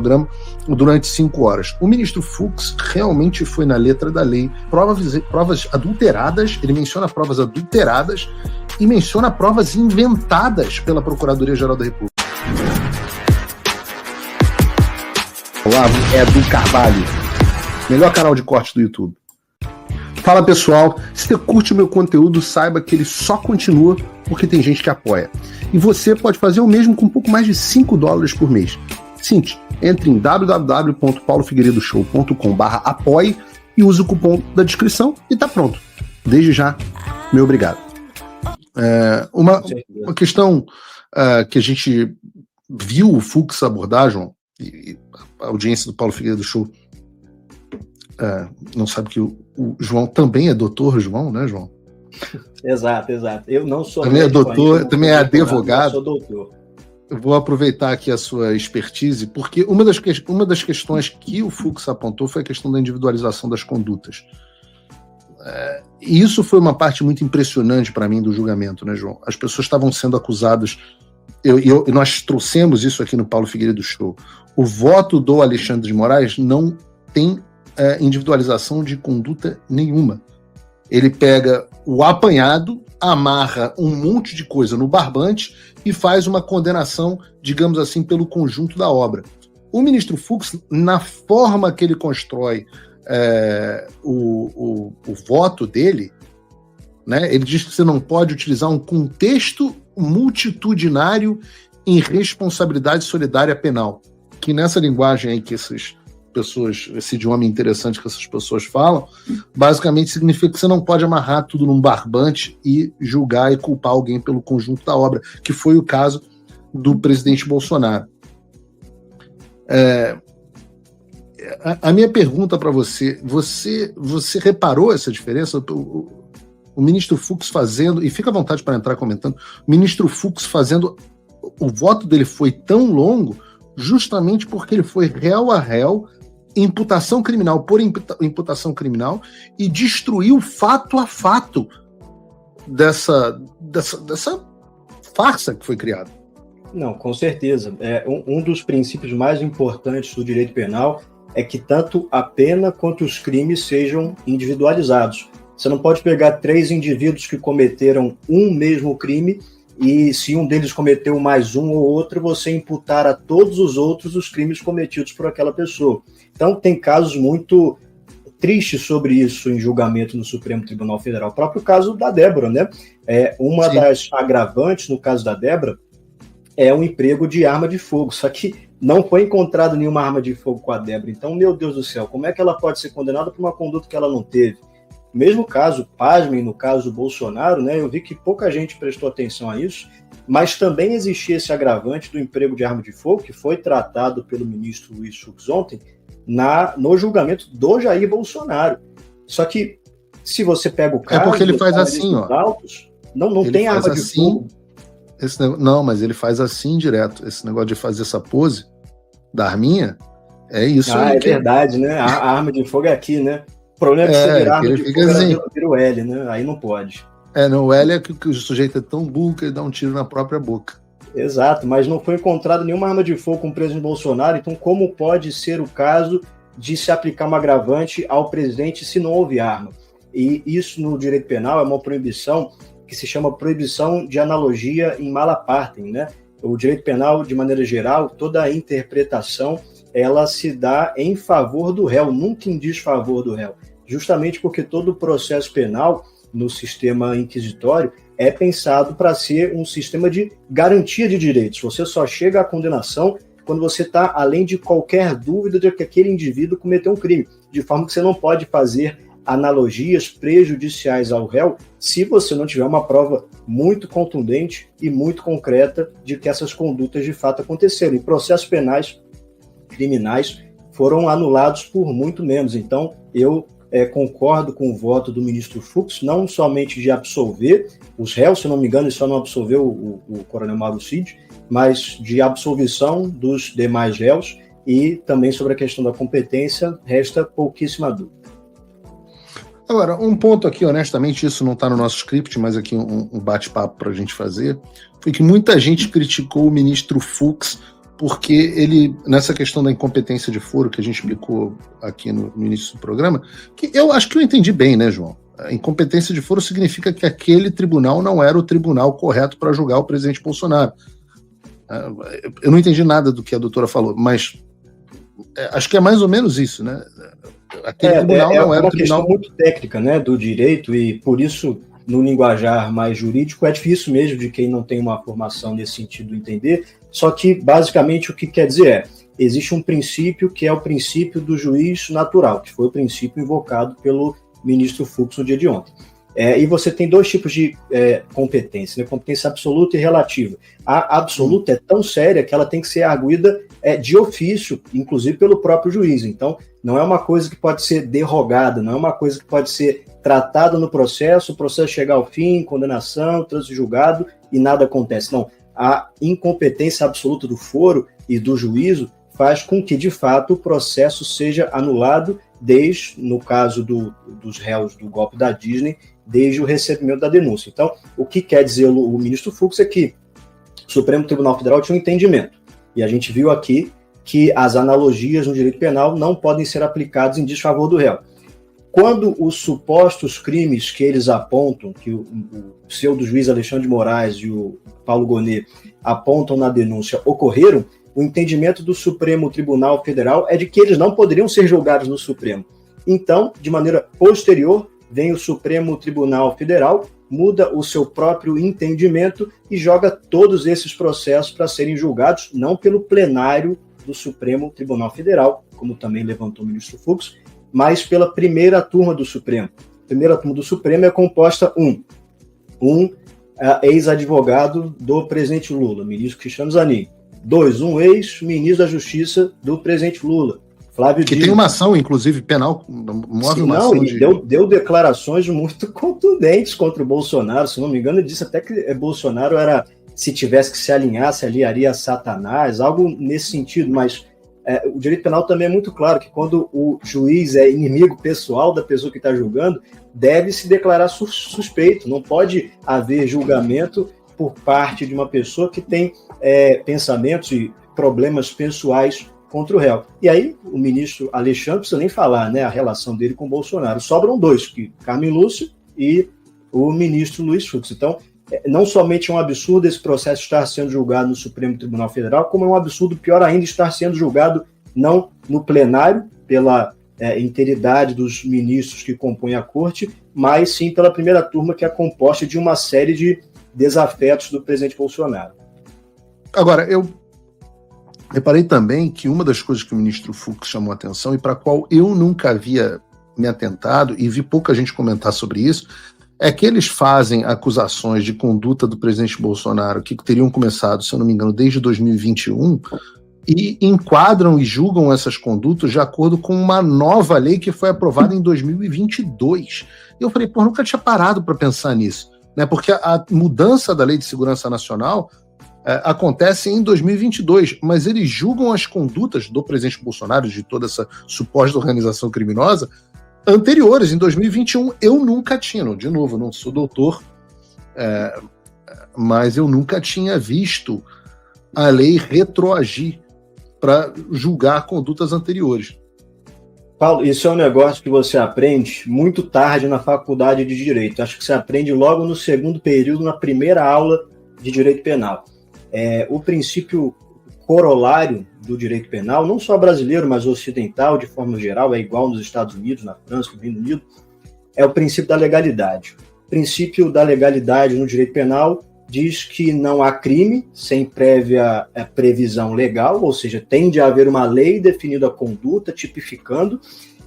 programa durante 5 horas. O ministro Fux realmente foi na letra da lei. Provas adulteradas, ele menciona provas adulteradas e menciona provas inventadas pela Procuradoria-Geral da República. Olá, é do Carvalho, melhor canal de corte do YouTube. Fala pessoal, se você curte o meu conteúdo, saiba que ele só continua porque tem gente que apoia. E você pode fazer o mesmo com um pouco mais de $5 por mês. Simples, entre em www.paulofigueiredoshow.com/apoie e use o cupom da descrição e tá pronto. Desde já, meu obrigado. Uma questão que a gente viu o Fux abordar, João, e a audiência do Paulo Figueiredo Show não sabe que o João também é doutor, João, né, João? Exato. Eu não sou também médico, é doutor, ainda, também é advogado. Eu sou doutor. Eu vou aproveitar aqui a sua expertise, porque uma das questões que o Fux apontou foi a questão da individualização das condutas. E isso foi uma parte muito impressionante para mim do julgamento, né, João? As pessoas estavam sendo acusadas, e nós trouxemos isso aqui no Paulo Figueiredo Show. O voto do Alexandre de Moraes não tem individualização de conduta nenhuma. Ele pega o apanhado, amarra um monte de coisa no barbante e faz uma condenação, digamos assim, pelo conjunto da obra. O ministro Fux, na forma que ele constrói o voto dele, né, ele diz que você não pode utilizar um contexto multitudinário em responsabilidade solidária penal, que nessa linguagem aí que essas pessoas, esse idioma interessante que essas pessoas falam, basicamente significa que você não pode amarrar tudo num barbante e julgar e culpar alguém pelo conjunto da obra, que foi o caso do presidente Bolsonaro. A minha pergunta para você reparou essa diferença? O ministro Fux fazendo, e fica à vontade para entrar comentando, o ministro Fux fazendo, o voto dele foi tão longo justamente porque ele foi réu a réu, imputação criminal por imputação criminal, e destruiu fato a fato dessa farsa que foi criada. Não, com certeza. Um dos princípios mais importantes do direito penal é que tanto a pena quanto os crimes sejam individualizados. Você não pode pegar 3 indivíduos que cometeram um mesmo crime e se um deles cometeu mais um ou outro, você imputar a todos os outros os crimes cometidos por aquela pessoa. Então, tem casos muito tristes sobre isso em julgamento no Supremo Tribunal Federal. O próprio caso da Débora, né? Uma Sim. das agravantes no caso da Débora é o emprego de arma de fogo, só que não foi encontrado nenhuma arma de fogo com a Débora. Então, meu Deus do céu, como é que ela pode ser condenada por uma conduta que ela não teve? Mesmo caso, pasmem, no caso do Bolsonaro, né, eu vi que pouca gente prestou atenção a isso, mas também existia esse agravante do emprego de arma de fogo, que foi tratado pelo ministro Luiz Fux ontem, no julgamento do Jair Bolsonaro. Só que, se você pega o caso... porque ele faz assim, ó. Autos, não tem arma de fogo. Não, mas ele faz assim direto. Esse negócio de fazer essa pose da arminha, é isso aí. É verdade, né? A arma de fogo é aqui, né? O problema é que você virar arma de fogo, assim. Vira o L, né? Aí não pode. O L é que o sujeito é tão burro que ele dá um tiro na própria boca. Exato, mas não foi encontrado nenhuma arma de fogo com o presidente Bolsonaro, então como pode ser o caso de se aplicar uma agravante ao presidente se não houve arma? E isso no direito penal é uma proibição que se chama proibição de analogia in mala partem, né? O direito penal, de maneira geral, toda a interpretação, ela se dá em favor do réu, nunca em desfavor do réu, justamente porque todo o processo penal no sistema inquisitório é pensado para ser um sistema de garantia de direitos. Você só chega à condenação quando você está além de qualquer dúvida de que aquele indivíduo cometeu um crime, de forma que você não pode fazer analogias prejudiciais ao réu se você não tiver uma prova muito contundente e muito concreta de que essas condutas de fato aconteceram. E processos penais criminais foram anulados por muito menos. Então, eu concordo com o voto do ministro Fux, não somente de absolver os réus, se não me engano, ele só não absolveu o coronel Mauro Cid, mas de absolvição dos demais réus, e também sobre a questão da competência, resta pouquíssima dúvida. Agora, um ponto aqui, honestamente, isso não está no nosso script, mas aqui um bate-papo para a gente fazer, foi que muita gente criticou o ministro Fux porque ele, nessa questão da incompetência de foro, que a gente explicou aqui no início do programa, que eu acho que eu entendi bem, né, João? A incompetência de foro significa que aquele tribunal não era o tribunal correto para julgar o presidente Bolsonaro. Eu não entendi nada do que a doutora falou, mas acho que é mais ou menos isso, né? Aquele tribunal não era o tribunal... É uma questão muito técnica, né, do direito, e por isso, no linguajar mais jurídico, é difícil mesmo de quem não tem uma formação nesse sentido entender, só que, basicamente, o que quer dizer existe um princípio que é o princípio do juiz natural, que foi o princípio invocado pelo ministro Fux no dia de ontem. E você tem dois tipos de competência, né? Competência absoluta e relativa. A absoluta é tão séria que ela tem que ser arguida de ofício, inclusive pelo próprio juiz. Então, não é uma coisa que pode ser derrogada, não é uma coisa que pode ser tratada no processo, o processo chegar ao fim, condenação, trânsito julgado e nada acontece. Não, a incompetência absoluta do foro e do juízo faz com que, de fato, o processo seja anulado desde, no caso dos réus do golpe da Disney, desde o recebimento da denúncia. Então, o que quer dizer o ministro Fux é que o Supremo Tribunal Federal tinha um entendimento. E a gente viu aqui que as analogias no direito penal não podem ser aplicadas em desfavor do réu. Quando os supostos crimes que eles apontam, que o pseudo-juiz Alexandre de Moraes e o Paulo Gonet apontam na denúncia, ocorreram, o entendimento do Supremo Tribunal Federal é de que eles não poderiam ser julgados no Supremo. Então, de maneira posterior, vem o Supremo Tribunal Federal, muda o seu próprio entendimento e joga todos esses processos para serem julgados, não pelo plenário do Supremo Tribunal Federal, como também levantou o ministro Fux, mas pela primeira turma do Supremo. A primeira turma do Supremo é composta um ex-advogado do presidente Lula, ministro Cristiano Zanin. 2, um ex-ministro da Justiça do presidente Lula, Flávio Dino. Que tem uma ação, inclusive, penal, move uma ação de... deu declarações muito contundentes contra o Bolsonaro, se não me engano, ele disse até que Bolsonaro era, se tivesse que se alinhar, se aliaria a Satanás, algo nesse sentido, mas o direito penal também é muito claro que quando o juiz é inimigo pessoal da pessoa que está julgando, deve se declarar suspeito, não pode haver julgamento por parte de uma pessoa que tem pensamentos e problemas pessoais contra o réu. E aí, o ministro Alexandre, não precisa nem falar, né, a relação dele com o Bolsonaro. Sobram dois, Carmen Lúcia e o ministro Luiz Fux. Então, não somente é um absurdo esse processo estar sendo julgado no Supremo Tribunal Federal, como é um absurdo, pior ainda, estar sendo julgado não no plenário, pela integridade dos ministros que compõem a corte, mas sim pela primeira turma, que é composta de uma série de desafetos do presidente Bolsonaro. Agora, eu reparei também que uma das coisas que o ministro Fux chamou a atenção e para a qual eu nunca havia me atentado e vi pouca gente comentar sobre isso, é que eles fazem acusações de conduta do presidente Bolsonaro que teriam começado, se eu não me engano, desde 2021 e enquadram e julgam essas condutas de acordo com uma nova lei que foi aprovada em 2022. E eu falei, nunca tinha parado para pensar nisso, né? Porque a mudança da Lei de Segurança Nacional acontece em 2022, mas eles julgam as condutas do presidente Bolsonaro, de toda essa suposta organização criminosa, anteriores, em 2021. Eu nunca tinha, de novo, não sou doutor, mas eu nunca tinha visto a lei retroagir para julgar condutas anteriores. Paulo, isso é um negócio que você aprende muito tarde na faculdade de Direito. Acho que você aprende logo no segundo período, na primeira aula de Direito Penal. O princípio corolário do direito penal, não só brasileiro, mas ocidental, de forma geral, é igual nos Estados Unidos, na França, no Reino Unido, é o princípio da legalidade. O princípio da legalidade no direito penal diz que não há crime sem prévia previsão legal, ou seja, tem de haver uma lei definindo a conduta, tipificando,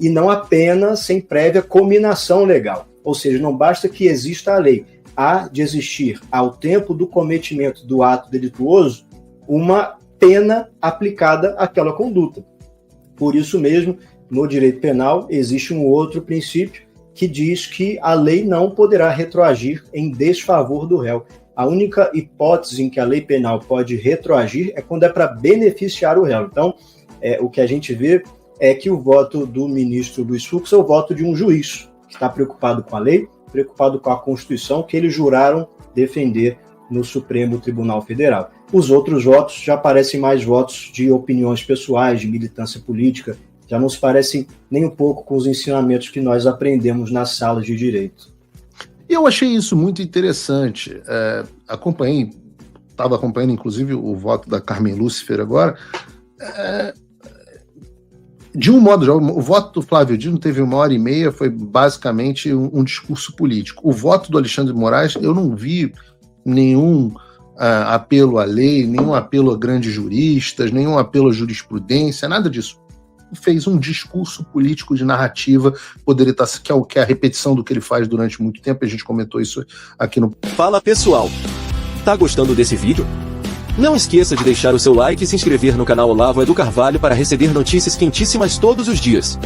e não há pena sem prévia cominação legal. Ou seja, não basta que exista a lei, há de existir, ao tempo do cometimento do ato delituoso, uma pena aplicada àquela conduta. Por isso mesmo, no direito penal, existe um outro princípio que diz que a lei não poderá retroagir em desfavor do réu. A única hipótese em que a lei penal pode retroagir é quando é para beneficiar o réu. Então, o que a gente vê é que o voto do ministro Luiz Fux é o voto de um juiz que está preocupado com a lei, preocupado com a Constituição que eles juraram defender no Supremo Tribunal Federal. Os outros votos já parecem mais votos de opiniões pessoais, de militância política, já não se parecem nem um pouco com os ensinamentos que nós aprendemos nas salas de direito. E eu achei isso muito interessante. Estava acompanhando inclusive o voto da Carmen Lúcifer agora. De um modo geral, o voto do Flávio Dino teve 1h30, foi basicamente um discurso político. O voto do Alexandre de Moraes, eu não vi nenhum apelo à lei, nenhum apelo a grandes juristas, nenhum apelo à jurisprudência, nada disso. Fez um discurso político de narrativa, poderia estar, que é a repetição do que ele faz durante muito tempo, a gente comentou isso aqui no... Fala pessoal, tá gostando desse vídeo? Não esqueça de deixar o seu like e se inscrever no canal Olavo Edu Carvalho para receber notícias quentíssimas todos os dias.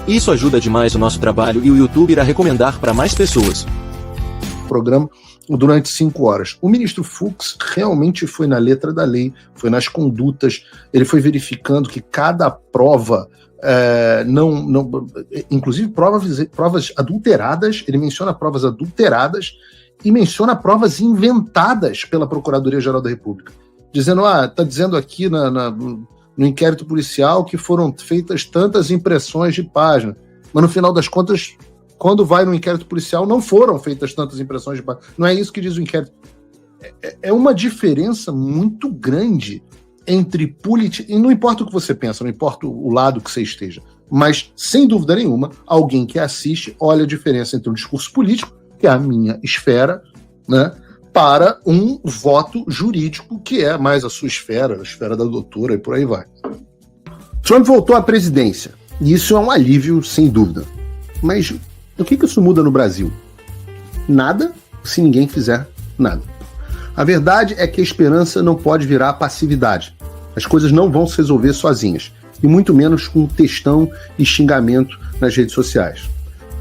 Isso ajuda demais o nosso trabalho e o YouTube irá recomendar para mais pessoas. Programa durante 5 horas. O ministro Fux realmente foi na letra da lei, foi nas condutas, ele foi verificando que cada prova, inclusive provas adulteradas, ele menciona provas adulteradas e menciona provas inventadas pela Procuradoria-Geral da República. Dizendo, está dizendo aqui no inquérito policial que foram feitas tantas impressões de página, mas no final das contas, quando vai no inquérito policial, não foram feitas tantas impressões de página. Não é isso que diz o inquérito. É uma diferença muito grande entre política, e não importa o que você pensa, não importa o lado que você esteja, mas, sem dúvida nenhuma, alguém que assiste olha a diferença entre um discurso político, que é a minha esfera, né, para um voto jurídico, que é mais a sua esfera, a esfera da doutora e por aí vai. Trump voltou à presidência, e isso é um alívio, sem dúvida. Mas o que isso muda no Brasil? Nada, se ninguém fizer nada. A verdade é que a esperança não pode virar passividade. As coisas não vão se resolver sozinhas, e muito menos com textão e xingamento nas redes sociais.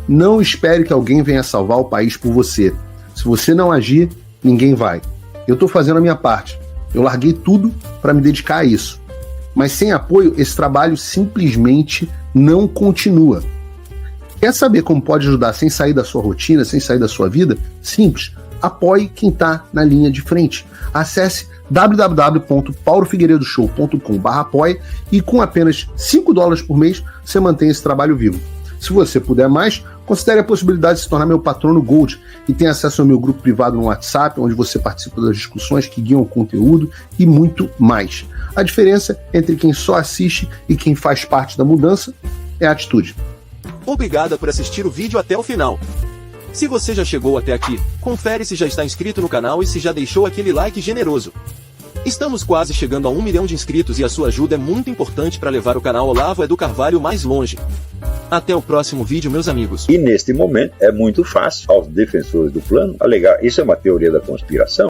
Não espere que alguém venha salvar o país por você. Se você não agir, ninguém vai. Eu estou fazendo a minha parte. Eu larguei tudo para me dedicar a isso. Mas sem apoio, esse trabalho simplesmente não continua. Quer saber como pode ajudar sem sair da sua rotina, sem sair da sua vida? Simples. Apoie quem está na linha de frente. Acesse www.paulofigueiredoshow.com/apoie e com apenas $5 por mês você mantém esse trabalho vivo. Se você puder mais, considere a possibilidade de se tornar meu patrono Gold e tenha acesso ao meu grupo privado no WhatsApp, onde você participa das discussões que guiam o conteúdo e muito mais. A diferença entre quem só assiste e quem faz parte da mudança é a atitude. Obrigada por assistir o vídeo até o final. Se você já chegou até aqui, confere se já está inscrito no canal e se já deixou aquele like generoso. Estamos quase chegando a 1 milhão de inscritos e a sua ajuda é muito importante para levar o canal Olavo Edu Carvalho mais longe. Até o próximo vídeo, meus amigos. E neste momento é muito fácil aos defensores do plano alegar isso é uma teoria da conspiração.